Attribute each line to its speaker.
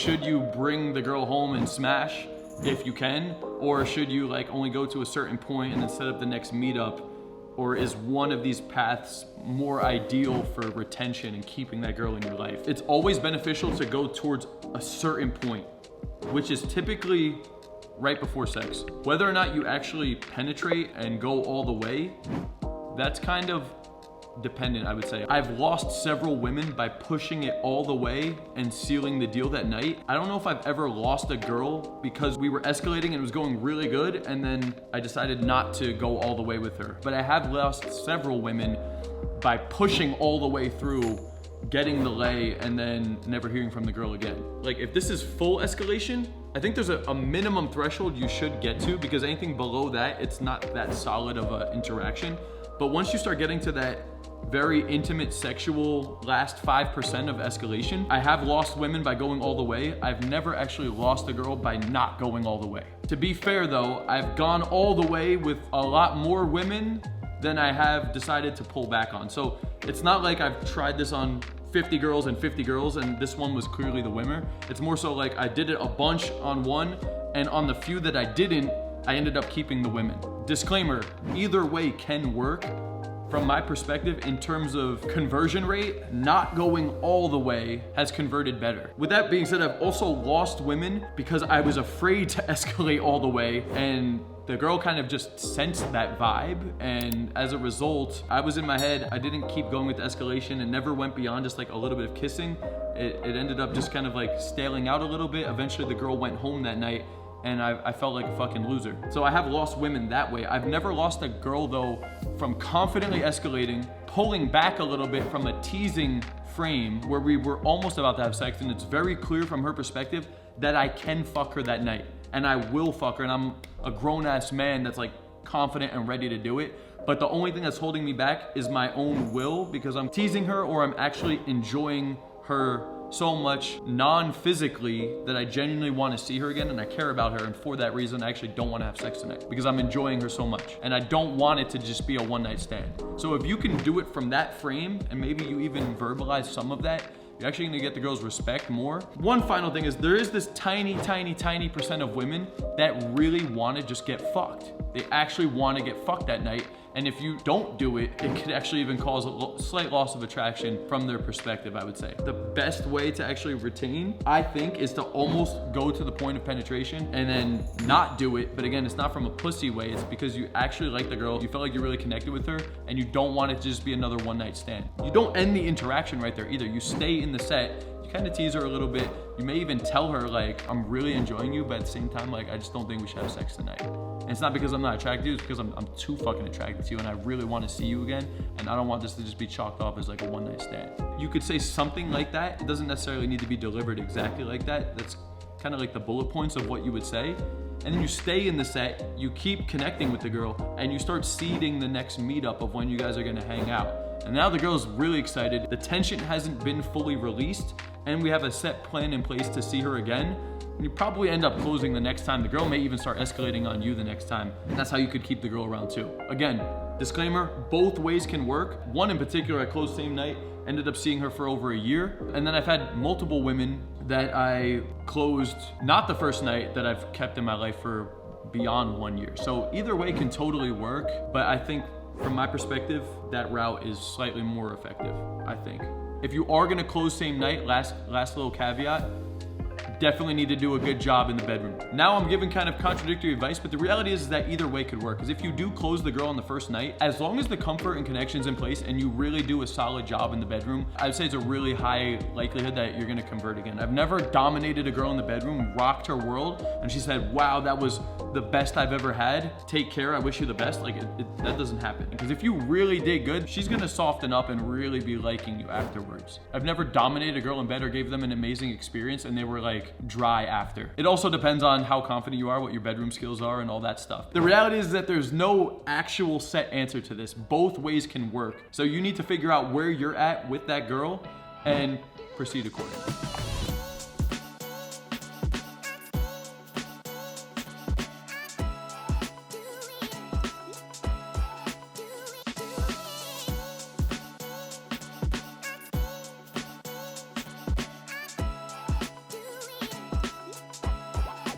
Speaker 1: should you bring the girl home and smash if you can, or should you like only go to a certain point and then set up the next meetup? Or is one of these paths more ideal for retention and keeping that girl in your life? It's always beneficial to go towards a certain point, which is typically right before sex. Whether or not you actually penetrate and go all the way, that's kind of dependent, I would say. I've lost several women by pushing it all the way and sealing the deal that night. I don't know if I've ever lost a girl because we were escalating and it was going really good, and then I decided not to go all the way with her. But I have lost several women by pushing all the way through, getting the lay, and then never hearing from the girl again. Like, if this is full escalation, I think there's a minimum threshold you should get to, because anything below that, it's not that solid of an interaction. But once you start getting to that very intimate sexual last 5% of escalation, I have lost women by going all the way. I've never actually lost a girl by not going all the way. To be fair though, I've gone all the way with a lot more women than I have decided to pull back on. So it's not like I've tried this on 50 girls and 50 girls and this one was clearly the winner. It's more so like I did it a bunch on one, and on the few that I didn't, I ended up keeping the women. Disclaimer, either way can work. From my perspective, in terms of conversion rate, not going all the way has converted better. With that being said, I've also lost women because I was afraid to escalate all the way, and the girl kind of just sensed that vibe, and as a result, I was in my head, I didn't keep going with the escalation and never went beyond just like a little bit of kissing. It ended up just kind of like staling out a little bit. Eventually the girl went home that night, and I felt like a fucking loser. So I have lost women that way. I've never lost a girl though from confidently escalating, pulling back a little bit from a teasing frame where we were almost about to have sex, and it's very clear from her perspective that I can fuck her that night, and I will fuck her, and I'm a grown-ass man that's like confident and ready to do it. But the only thing that's holding me back is my own will, because I'm teasing her or I'm actually enjoying her so much non-physically that I genuinely want to see her again and I care about her, and for that reason I actually don't want to have sex tonight because I'm enjoying her so much and I don't want it to just be a one-night stand. So if you can do it from that frame, and maybe you even verbalize some of that, you're actually gonna get the girl's respect more. One final thing is there is this tiny percent of women that really want to just get fucked. They actually want to get fucked that night. And if you don't do it, it could actually even cause a slight loss of attraction from their perspective, I would say. The best way to actually retain, I think, is to almost go to the point of penetration and then not do it. But again, it's not from a pussy way. It's because you actually like the girl, you felt like you really connected with her, and you don't want it to just be another one-night stand. You don't end the interaction right there either. You stay in the set, you kind of tease her a little bit. You may even tell her like, I'm really enjoying you, but at the same time, like, I just don't think we should have sex tonight. And it's not because I'm not attracted to you, it's because I'm too fucking attracted to you and I really want to see you again, and I don't want this to just be chalked off as like a one-night stand. You could say something like that. It doesn't necessarily need to be delivered exactly like that. That's kind of like the bullet points of what you would say. And then you stay in the set, you keep connecting with the girl, and you start seeding the next meetup of when you guys are gonna hang out. And now the girl's really excited. The tension hasn't been fully released, and we have a set plan in place to see her again. And you probably end up closing the next time. The girl may even start escalating on you the next time. And that's how you could keep the girl around too. Again, disclaimer, both ways can work. One in particular, I closed same night, ended up seeing her for over a year. And then I've had multiple women that I closed, not the first night, that I've kept in my life for beyond 1 year. So either way can totally work, but I think from my perspective, that route is slightly more effective, I think. If you are gonna close same night, last little caveat, definitely need to do a good job in the bedroom. Now I'm giving kind of contradictory advice, but the reality is that either way could work. Because if you do close the girl on the first night, as long as the comfort and connection's in place and you really do a solid job in the bedroom, I'd say it's a really high likelihood that you're gonna convert again. I've never dominated a girl in the bedroom, rocked her world, and she said, wow, that was the best I've ever had. Take care, I wish you the best. Like, that doesn't happen. Because if you really did good, she's gonna soften up and really be liking you afterwards. I've never dominated a girl in bed or gave them an amazing experience and they were like dry after. It also depends on how confident you are, what your bedroom skills are, and all that stuff. The reality is that there's no actual set answer to this. Both ways can work. So you need to figure out where you're at with that girl and proceed accordingly.